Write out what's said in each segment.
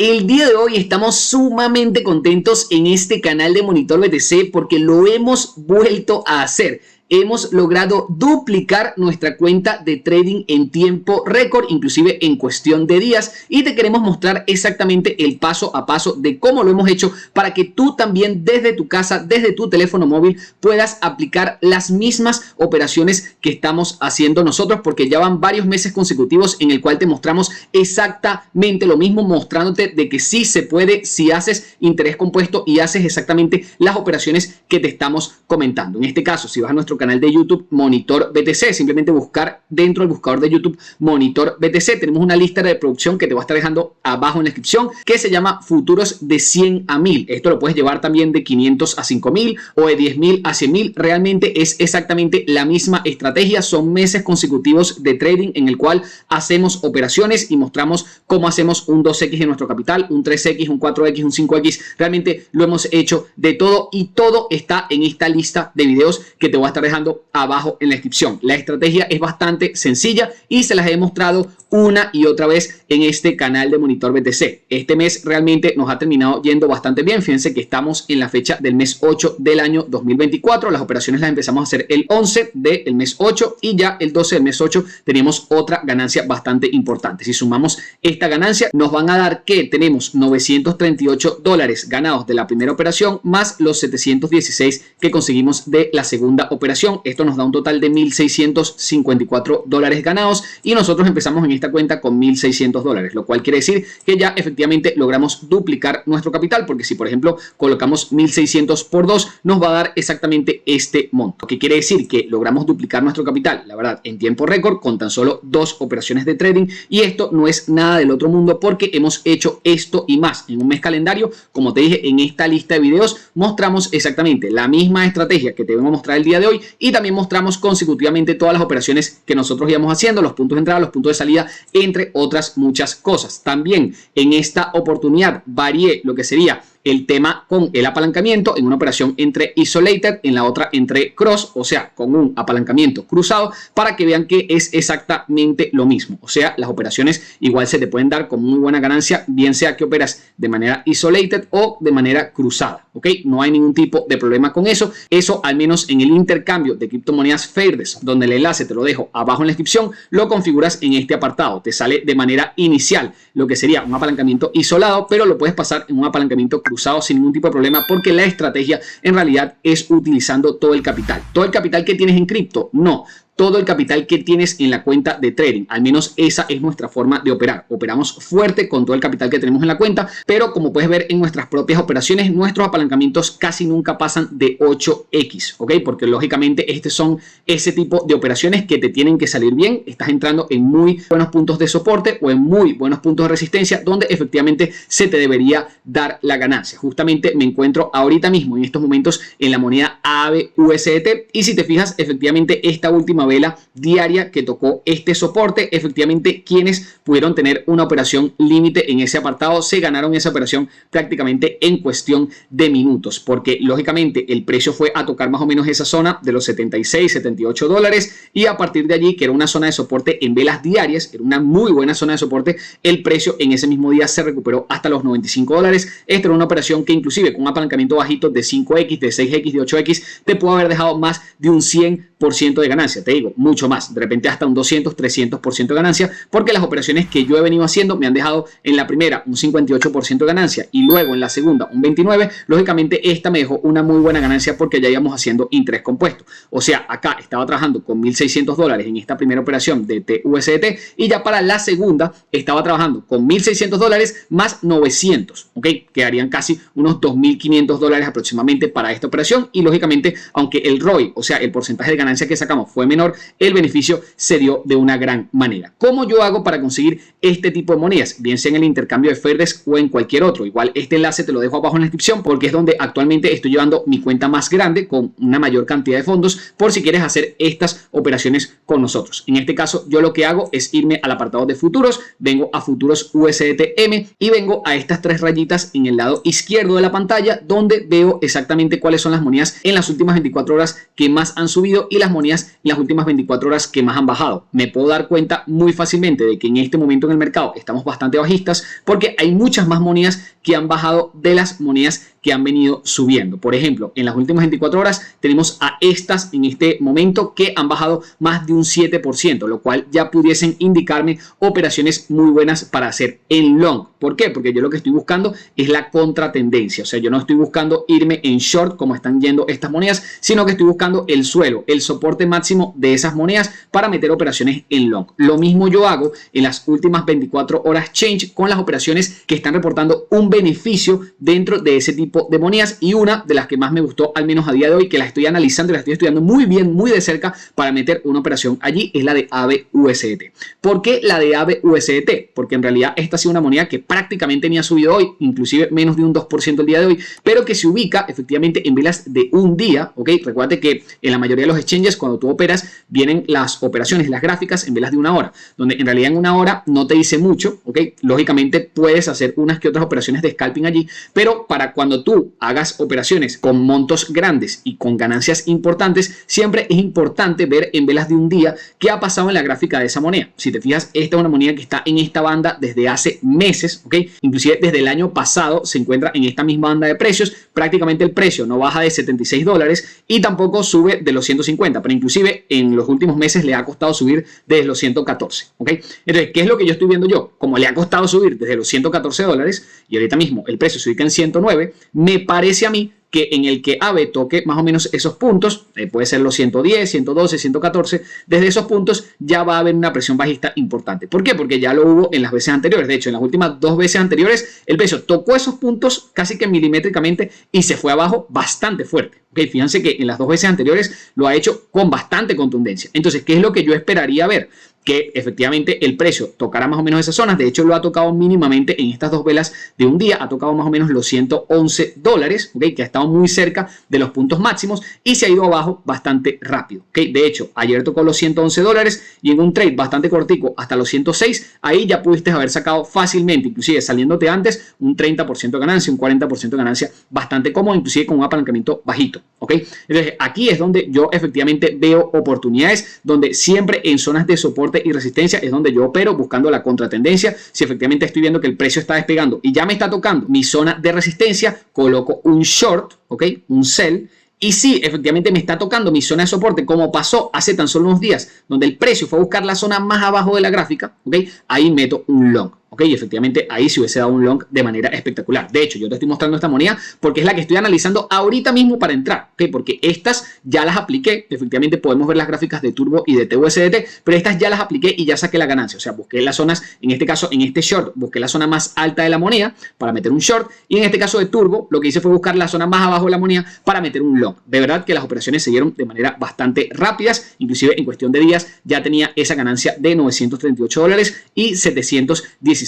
El día de hoy estamos sumamente contentos en este canal de Monitor BTC porque lo hemos vuelto a hacer. Hemos logrado duplicar nuestra cuenta de trading en tiempo récord, inclusive en cuestión de días, y te queremos mostrar exactamente el paso a paso de cómo lo hemos hecho para que tú también desde tu casa, desde tu teléfono móvil, puedas aplicar las mismas operaciones que estamos haciendo nosotros, porque ya van varios meses consecutivos en el cual te mostramos exactamente lo mismo, mostrándote de que sí se puede si haces interés compuesto y haces exactamente las operaciones que te estamos comentando. En este caso, si vas a nuestro canal de YouTube Monitor BTC, simplemente buscar dentro del buscador de YouTube Monitor BTC. Tenemos una lista de reproducción que te voy a estar dejando abajo en la descripción que se llama futuros de 100 a 1000. Esto lo puedes llevar también de 500 a 5000 o de 10.000 a 100.000. Realmente es exactamente la misma estrategia. Son meses consecutivos de trading en el cual hacemos operaciones y mostramos cómo hacemos un 2X de nuestro capital, un 3X, un 4X, un 5X. Realmente lo hemos hecho de todo y todo está en esta lista de videos que te voy a estar dejando abajo en la descripción. La estrategia es bastante sencilla y se las he mostrado una y otra vez en este canal de Monitor BTC. Este mes realmente nos ha terminado yendo bastante bien. Fíjense que estamos en la fecha del mes 8 del año 2024. Las operaciones las empezamos a hacer el 11 del mes 8 y ya el 12 del mes 8 tenemos otra ganancia bastante importante. Si sumamos esta ganancia, nos van a dar que tenemos $938 ganados de la primera operación más los 716 que conseguimos de la segunda operación. Esto nos da un total de $1.654 ganados y nosotros empezamos en esta cuenta con $1.600, lo cual quiere decir que ya efectivamente logramos duplicar nuestro capital, porque si por ejemplo colocamos 1.600 por 2 nos va a dar exactamente este monto, que quiere decir que logramos duplicar nuestro capital, la verdad, en tiempo récord con tan solo 2 operaciones de trading. Y esto no es nada del otro mundo porque hemos hecho esto y más en un mes calendario. Como te dije, en esta lista de videos mostramos exactamente la misma estrategia que te vengo a mostrar el día de hoy y también mostramos consecutivamente todas las operaciones que nosotros íbamos haciendo, los puntos de entrada, los puntos de salida, entre otras muchas cosas. También en esta oportunidad varié lo que sería el tema con el apalancamiento en una operación entre isolated, en la otra entre cross, o sea, con un apalancamiento cruzado, para que vean que es exactamente lo mismo. O sea, las operaciones igual se te pueden dar con muy buena ganancia, bien sea que operas de manera isolated o de manera cruzada, ¿ok? No hay ningún tipo de problema con eso. Eso, al menos en el intercambio de criptomonedas Fairdesk, donde el enlace te lo dejo abajo en la descripción, lo configuras en este apartado. Te sale de manera inicial lo que sería un apalancamiento isolado, pero lo puedes pasar en un apalancamiento cruzado sin ningún tipo de problema, porque la estrategia en realidad es utilizando todo el capital. ¿Todo el capital que tienes en cripto? No. Todo el capital que tienes en la cuenta de trading. Al menos esa es nuestra forma de operar. Operamos fuerte con todo el capital que tenemos en la cuenta, pero como puedes ver en nuestras propias operaciones, nuestros apalancamientos casi nunca pasan de 8X, ¿ok? Porque lógicamente estos son ese tipo de operaciones que te tienen que salir bien. Estás entrando en muy buenos puntos de soporte o en muy buenos puntos de resistencia donde efectivamente se te debería dar la ganancia. Justamente me encuentro ahorita mismo en estos momentos en la moneda AAVE-USDT y si te fijas, efectivamente esta última vela diaria que tocó este soporte, efectivamente quienes pudieron tener una operación límite en ese apartado se ganaron esa operación prácticamente en cuestión de minutos, porque lógicamente el precio fue a tocar más o menos esa zona de los 76, 78 dólares y a partir de allí, que era una zona de soporte en velas diarias, era una muy buena zona de soporte, el precio en ese mismo día se recuperó hasta los 95 dólares. Esta era una operación que inclusive con un apalancamiento bajito de 5X, de 6X, de 8X te pudo haber dejado más de un 100% de ganancia. Te digo, mucho más, de repente hasta un 200, 300% de ganancia, porque las operaciones que yo he venido haciendo me han dejado en la primera un 58% de ganancia y luego en la segunda un 29%. Lógicamente esta me dejó una muy buena ganancia porque ya íbamos haciendo interés compuesto. O sea, acá estaba trabajando con $1.600 en esta primera operación de TUSDT y ya para la segunda estaba trabajando con $1.600 más 900, ¿ok? Quedarían casi unos $2.500 aproximadamente para esta operación y lógicamente, aunque el ROI, o sea, el porcentaje de ganancia que sacamos fue menor, el beneficio se dio de una gran manera. ¿Cómo yo hago para conseguir este tipo de monedas? Bien sea en el intercambio de Fairdesk o en cualquier otro. Igual este enlace te lo dejo abajo en la descripción porque es donde actualmente estoy llevando mi cuenta más grande con una mayor cantidad de fondos por si quieres hacer estas operaciones con nosotros. En este caso yo lo que hago es irme al apartado de futuros, vengo a futuros USDT-M y vengo a estas tres rayitas en el lado izquierdo de la pantalla donde veo exactamente cuáles son las monedas en las últimas 24 horas que más han subido y las monedas en las últimas 24 horas que más han bajado. Me puedo dar cuenta muy fácilmente de que en este momento en el mercado estamos bastante bajistas porque hay muchas más monedas que han bajado de las monedas que han venido subiendo. Por ejemplo, en las últimas 24 horas tenemos a estas en este momento que han bajado más de un 7%, lo cual ya pudiesen indicarme operaciones muy buenas para hacer en long. ¿Por qué? Porque yo lo que estoy buscando es la contratendencia. O sea, yo no estoy buscando irme en short como están yendo estas monedas, sino que estoy buscando el suelo, el soporte máximo de esas monedas para meter operaciones en long. Lo mismo yo hago en las últimas 24 horas change con las operaciones que están reportando un beneficio dentro de ese tipo de monedas, y una de las que más me gustó, al menos a día de hoy, que la estoy analizando y la estoy estudiando muy bien, muy de cerca para meter una operación allí, es la de ABUSDT. ¿Por qué la de ABUSDT? Porque en realidad esta ha sido una moneda que prácticamente ni ha subido hoy, inclusive menos de un 2% el día de hoy, pero que se ubica efectivamente en velas de un día, ¿ok? Recuerda que en la mayoría de los exchanges, cuando tú operas, vienen las operaciones, las gráficas en velas de una hora, donde en realidad en una hora no te dice mucho, ¿ok? Lógicamente puedes hacer unas que otras operaciones de scalping allí, pero para cuando tú hagas operaciones con montos grandes y con ganancias importantes, siempre es importante ver en velas de un día qué ha pasado en la gráfica de esa moneda. Si te fijas, esta es una moneda que está en esta banda desde hace meses, ¿ok? Inclusive desde el año pasado se encuentra en esta misma banda de precios. Prácticamente el precio no baja de $76 y tampoco sube de los 150, pero inclusive en los últimos meses le ha costado subir desde los 114, ¿ok? Entonces, ¿qué es lo que yo estoy viendo yo? Como le ha costado subir desde los $114 y ahorita mismo el precio se ubica en 109, me parece a mí que en el que AVE toque más o menos esos puntos, puede ser los 110, 112, 114, desde esos puntos ya va a haber una presión bajista importante. ¿Por qué? Porque ya lo hubo en las veces anteriores. De hecho, en las últimas 2 veces anteriores, el precio tocó esos puntos casi que milimétricamente y se fue abajo bastante fuerte. Okay, fíjense que en las 2 veces anteriores lo ha hecho con bastante contundencia. Entonces, ¿qué es lo que yo esperaría ver? Que efectivamente el precio tocará más o menos esas zonas. De hecho, lo ha tocado mínimamente en estas 2 velas de un día. Ha tocado más o menos los $111, ¿okay? Que ha estado muy cerca de los puntos máximos y se ha ido abajo bastante rápido. ¿Okay? De hecho, ayer tocó los $111 y en un trade bastante cortico hasta los 106, ahí ya pudiste haber sacado fácilmente, inclusive saliéndote antes, un 30% de ganancia, un 40% de ganancia bastante cómodo, inclusive con un apalancamiento bajito. ¿Okay? Entonces, aquí es donde yo efectivamente veo oportunidades, donde siempre en zonas de soporte y resistencia es donde yo opero buscando la contratendencia. Si efectivamente estoy viendo que el precio está despegando y ya me está tocando mi zona de resistencia, coloco un short, ¿ok? Un sell. Y si efectivamente me está tocando mi zona de soporte, como pasó hace tan solo unos días, donde el precio fue a buscar la zona más abajo de la gráfica, ¿ok? Ahí meto un long. ¿Ok? Y efectivamente ahí se hubiese dado un long de manera espectacular. De hecho, yo te estoy mostrando esta moneda porque es la que estoy analizando ahorita mismo para entrar, ¿ok? Porque estas ya las apliqué. Efectivamente podemos ver las gráficas de Turbo y de TUSDT, pero estas ya las apliqué y ya saqué la ganancia. O sea, busqué las zonas, en este caso, en este short, busqué la zona más alta de la moneda para meter un short. Y en este caso de Turbo, lo que hice fue buscar la zona más abajo de la moneda para meter un long. De verdad que las operaciones se dieron de manera bastante rápidas. Inclusive en cuestión de días ya tenía esa ganancia de $938 y $716.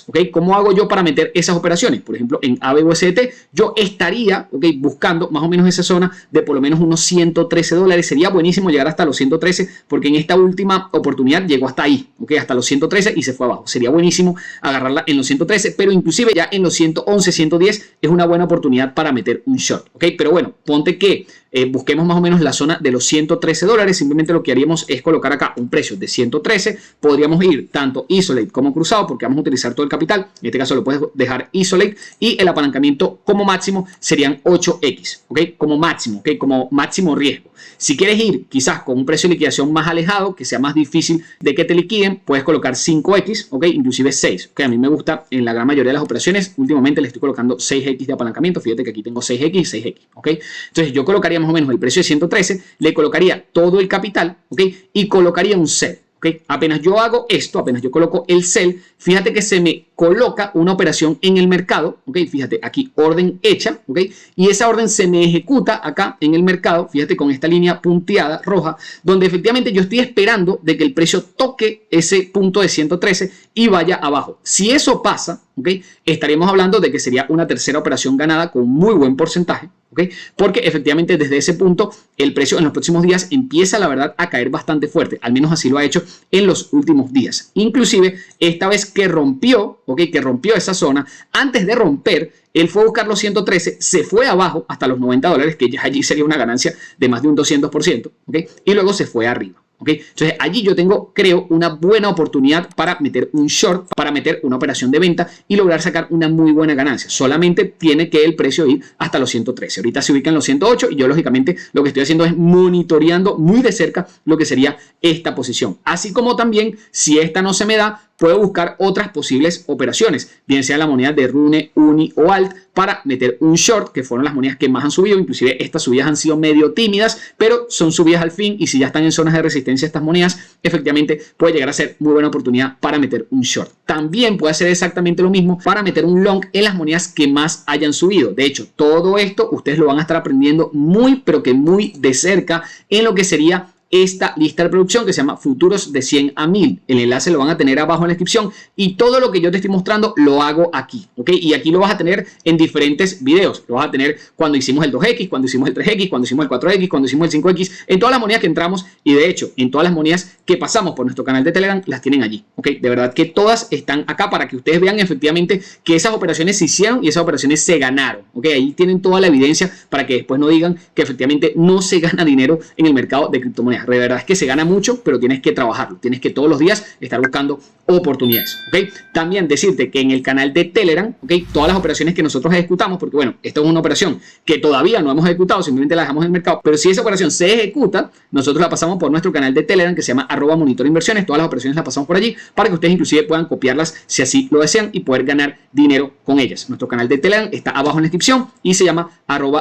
¿Ok? ¿Cómo hago yo para meter esas operaciones? Por ejemplo, en ABUSDT yo estaría, ¿ok? Buscando más o menos esa zona de por lo menos unos $113. Sería buenísimo llegar hasta los 113 porque en esta última oportunidad llegó hasta ahí, ¿ok? Hasta los 113 y se fue abajo. Sería buenísimo agarrarla en los 113, pero inclusive ya en los 111, 110 es una buena oportunidad para meter un short, ¿ok? Pero bueno, ponte que busquemos más o menos la zona de los $113. Simplemente lo que haríamos es colocar acá un precio de 113. Podríamos ir tanto isolate como cruzado porque vamos a utilizar todo el capital. En este caso lo puedes dejar isolate y el apalancamiento como máximo serían 8x, ¿ok? Como máximo, ¿ok? Como máximo riesgo. Si quieres ir quizás con un precio de liquidación más alejado, que sea más difícil de que te liquiden, puedes colocar 5x, ¿ok? Inclusive 6, ¿ok? A mí me gusta en la gran mayoría de las operaciones. Últimamente le estoy colocando 6x de apalancamiento. Fíjate que aquí tengo 6x y 6x, ¿ok? Entonces yo colocaría más o menos el precio de 113, le colocaría todo el capital, ¿ok? Y colocaría un sell. ¿Okay? Apenas yo hago esto, apenas yo coloco el sell, fíjate que se me coloca una operación en el mercado, ¿ok? Fíjate aquí, orden hecha, ¿ok? Y esa orden se me ejecuta acá en el mercado, fíjate con esta línea punteada roja, donde efectivamente yo estoy esperando de que el precio toque ese punto de 113 y vaya abajo. Si eso pasa, ¿ok? Estaríamos hablando de que sería una tercera operación ganada con muy buen porcentaje, ¿ok? Porque efectivamente desde ese punto el precio en los próximos días empieza, la verdad, a caer bastante fuerte. Al menos así lo ha hecho en los últimos días. Inclusive, esta vez que rompió, ¿ok? Que rompió esa zona, antes de romper, él fue a buscar los 113, se fue abajo hasta los $90, que ya allí sería una ganancia de más de un 200%, ¿ok? Y luego se fue arriba. ¿Okay? Entonces allí yo creo, una buena oportunidad para meter un short, para meter una operación de venta y lograr sacar una muy buena ganancia. Solamente tiene que el precio ir hasta los 113. Ahorita se ubica en los 108 y yo lógicamente lo que estoy haciendo es monitoreando muy de cerca lo que sería esta posición. Así como también, si esta no se me da, puedo buscar otras posibles operaciones, bien sea la moneda de Rune, Uni o Alt, para meter un short, que fueron las monedas que más han subido. Inclusive estas subidas han sido medio tímidas, pero son subidas al fin, y si ya están en zonas de resistencia estas monedas, efectivamente puede llegar a ser muy buena oportunidad para meter un short. También puede hacer exactamente lo mismo para meter un long en las monedas que más hayan subido. De hecho, todo esto ustedes lo van a estar aprendiendo muy, pero que muy de cerca en lo que sería esta lista de producción que se llama Futuros de 100 a 1000. El enlace lo van a tener abajo en la descripción y todo lo que yo te estoy mostrando lo hago aquí, ¿ok? Y aquí lo vas a tener en diferentes videos. Lo vas a tener cuando hicimos el 2X, cuando hicimos el 3X, cuando hicimos el 4X, cuando hicimos el 5X, en todas las monedas que entramos, y de hecho en todas las monedas que pasamos por nuestro canal de Telegram las tienen allí, ¿ok? De verdad que todas están acá para que ustedes vean efectivamente que esas operaciones se hicieron y esas operaciones se ganaron, ¿ok? Ahí tienen toda la evidencia para que después no digan que efectivamente no se gana dinero en el mercado de criptomonedas. De verdad es que se gana mucho, pero tienes que trabajarlo. Tienes que todos los días estar buscando oportunidades, ¿ok? También decirte que en el canal de Telegram, ¿ok? Todas las operaciones que nosotros ejecutamos, porque bueno, esto es una operación que todavía no hemos ejecutado, simplemente la dejamos en el mercado, pero si esa operación se ejecuta, nosotros la pasamos por nuestro canal de Telegram que se llama @monitorinversiones. Todas las operaciones las pasamos por allí para que ustedes inclusive puedan copiarlas si así lo desean y poder ganar dinero con ellas. Nuestro canal de Telegram está abajo en la descripción y se llama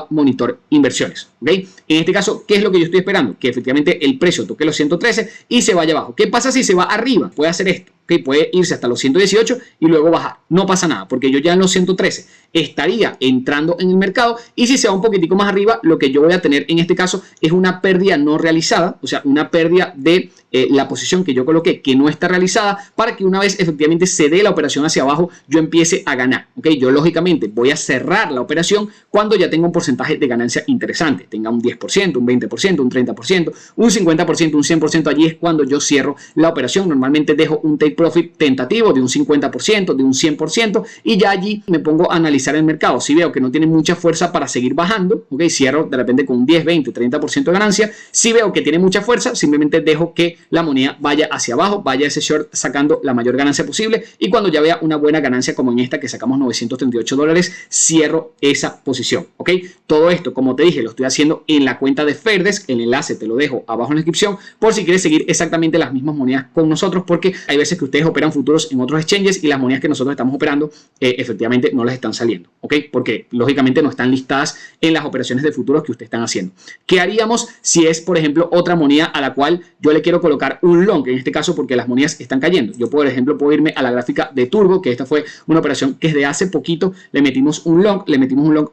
@monitorinversiones, ¿ok? En este caso, ¿qué es lo que yo estoy esperando? Que efectivamente el precio toque los 113 y se vaya abajo. ¿Qué pasa si se va arriba? Puede hacer esto, ¿ok? Puede irse hasta los 118 y luego bajar. No pasa nada, porque yo ya en los 113 estaría entrando en el mercado, y si se va un poquitico más arriba, lo que yo voy a tener en este caso es una pérdida no realizada, o sea, una pérdida de la posición que yo coloqué que no está realizada, para que una vez efectivamente se dé la operación hacia abajo, yo empiece a ganar, ¿ok? Yo lógicamente voy a cerrar la operación cuando ya tenga un porcentaje de ganancia interesante, tenga un 10%, un 20%, un 30%, un 50%, un 100%, allí es cuando yo cierro la operación. Normalmente dejo un take profit tentativo de un 50%, de un 100%, y ya allí me pongo a analizar el mercado. Si veo que no tiene mucha fuerza para seguir bajando, ¿ok? Cierro de repente con un 10, 20, 30% de ganancia. Si veo que tiene mucha fuerza, simplemente dejo que la moneda vaya hacia abajo, vaya ese short sacando la mayor ganancia posible, y cuando ya vea una buena ganancia como en esta que sacamos $938, cierro esa posición, ¿ok? Todo esto, como te dije, lo estoy haciendo en la cuenta de Fairdesk. El enlace te lo dejo abajo en la descripción por si quieres seguir exactamente las mismas monedas con nosotros, porque hay veces que ustedes operan futuros en otros exchanges y las monedas que nosotros estamos operando efectivamente no les están saliendo, ¿ok? Porque lógicamente no están listadas en las operaciones de futuros que ustedes están haciendo. ¿Qué haríamos si es, por ejemplo, otra moneda a la cual yo le quiero colocar un long? En este caso, porque las monedas están cayendo. Yo, por ejemplo, puedo irme a la gráfica de Turbo, que esta fue una operación que desde hace poquito le metimos un long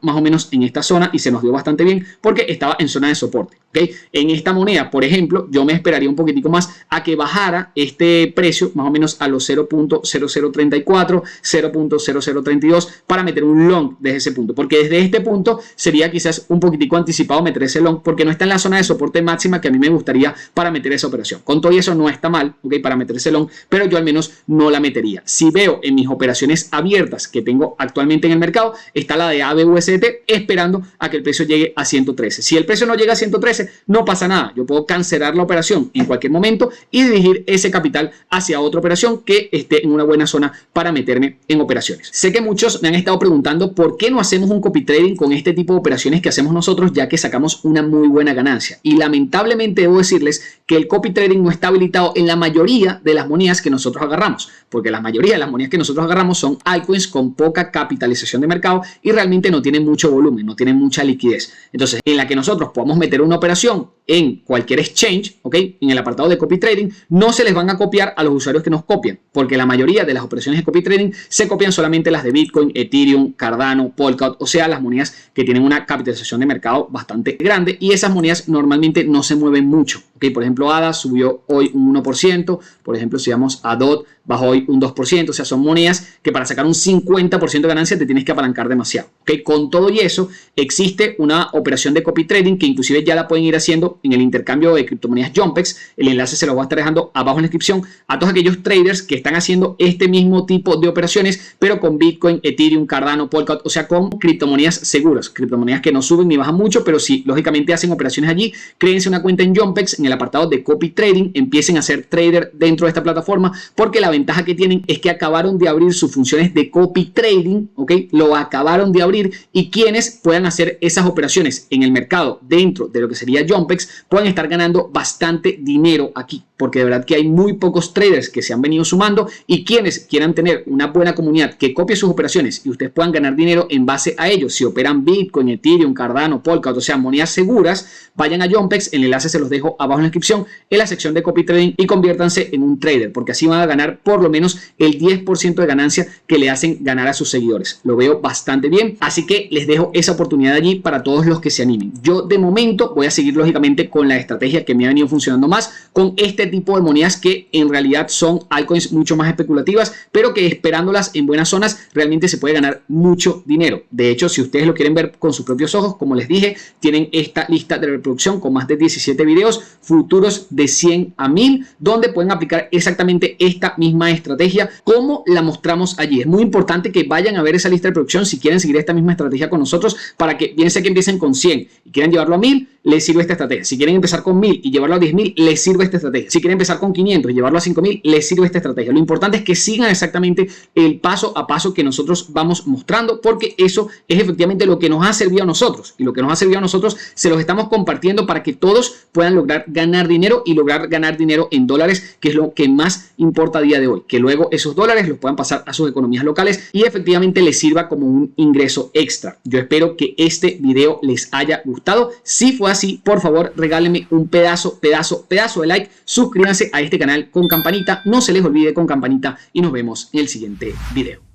más o menos en esta zona y se nos dio bastante bien porque estaba en zona de soporte, ¿ok? En esta moneda, por ejemplo, yo me esperaría un poquitico más a que bajara este precio más o menos a los 0.0034, 0.0032 para meter un long desde ese punto, porque desde este punto sería quizás un poquitico anticipado meter ese long, porque no está en la zona de soporte máxima que a mí me gustaría para meter esa operación. Con todo eso no está mal, ¿ok? Para meter ese long, pero yo al menos no la metería. Si veo en mis operaciones abiertas que tengo actualmente en el mercado, está la de ABUST esperando a que el precio llegue a 113. Si el precio no llega a 113, no pasa nada. Yo puedo cancelar la operación en cualquier momento y dirigir ese capital hacia otra operación que esté en una buena zona para meterme en operaciones. Sé que muchos me han estado preguntando por qué no hacemos un copy trading con este tipo de operaciones que hacemos nosotros, ya que sacamos una muy buena ganancia. Y lamentablemente debo decirles que el copy trading no está habilitado en la mayoría de las monedas que nosotros agarramos, porque la mayoría de las monedas que nosotros agarramos son altcoins con poca capitalización de mercado y realmente no tienen mucho volumen, no tienen mucha liquidez. Entonces, en la que nosotros podamos meter una operación en cualquier exchange, ¿ok? En el apartado de copy trading, no se les van a copiar a los usuarios que nos copian, porque la mayoría de las operaciones de copy trading se copian solamente las de Bitcoin, Ethereum, Cardano, Polkadot, o sea, las monedas que tienen una capitalización de mercado bastante grande, y esas monedas normalmente no se mueven mucho, ¿Ok? Por ejemplo, ADA subió hoy un 1%, por ejemplo, si vamos a DOT, bajó hoy un 2%, o sea, son monedas que para sacar un 50% de ganancia te tienes que apalancar demasiado. ¿Ok? Con todo y eso, existe una operación de copy trading que inclusive ya la pueden ir haciendo en el intercambio de criptomonedas Jumpex. El enlace se lo voy a estar dejando abajo en la descripción a todos aquellos traders que están haciendo este mismo tipo de operaciones, pero con Bitcoin, Ethereum, Cardano, Polkadot, o sea, con criptomonedas seguras, criptomonedas que no suben ni bajan mucho, pero sí, lógicamente hacen operaciones allí. Créense una cuenta en Jumpex en el apartado de copy trading, empiecen a ser trader dentro de esta plataforma, porque la ventaja que tienen es que acabaron de abrir sus funciones de copy trading, ¿ok? Lo acabaron de abrir, y quienes puedan hacer esas operaciones en el mercado dentro de lo que sería Jumpex pueden estar ganando bastante dinero aquí, porque de verdad que hay muy pocos traders que se han venido sumando, y quienes quieran tener una buena comunidad que copie sus operaciones y ustedes puedan ganar dinero en base a ellos, si operan Bitcoin, Ethereum, Cardano, Polkadot, o sea, monedas seguras, vayan a Jumpex, el enlace se los dejo abajo en la descripción, en la sección de copy trading, y conviértanse en un trader, porque así van a ganar por lo menos el 10% de ganancia que le hacen ganar a sus seguidores. Lo veo bastante bien, así que les dejo esa oportunidad allí para todos los que se animen. Yo de momento voy a seguir lógicamente con la estrategia que me ha venido funcionando más, con este tipo de monedas que en realidad son altcoins mucho más especulativas, pero que esperándolas en buenas zonas realmente se puede ganar mucho dinero. De hecho, si ustedes lo quieren ver con sus propios ojos, como les dije, tienen esta lista de reproducción con más de 17 videos futuros de 100 a 1000, donde pueden aplicar exactamente esta misma estrategia como la mostramos allí. Es muy importante que vayan a ver esa lista de reproducción si quieren seguir esta misma estrategia con nosotros, para que bien sea que empiecen con 100 y quieran llevarlo a 1000, les sirve esta estrategia. Si quieren empezar con 1000 y llevarlo a 10.000, les sirve esta estrategia. Si quieren empezar con 500 y llevarlo a 5000, les sirve esta estrategia. Lo importante es que sigan exactamente el paso a paso que nosotros vamos mostrando, porque eso es efectivamente lo que nos ha servido a nosotros, y lo que nos ha servido a nosotros se los estamos compartiendo para que todos puedan lograr ganar dinero, y lograr ganar dinero en dólares, que es lo que más importa a día de hoy, que luego esos dólares los puedan pasar a sus economías locales y efectivamente les sirva como un ingreso extra. Yo espero que este video les haya gustado. Si fue así, por favor regálenme un pedazo de like, suscríbanse a este canal con campanita, no se les olvide con campanita, y nos vemos en el siguiente video.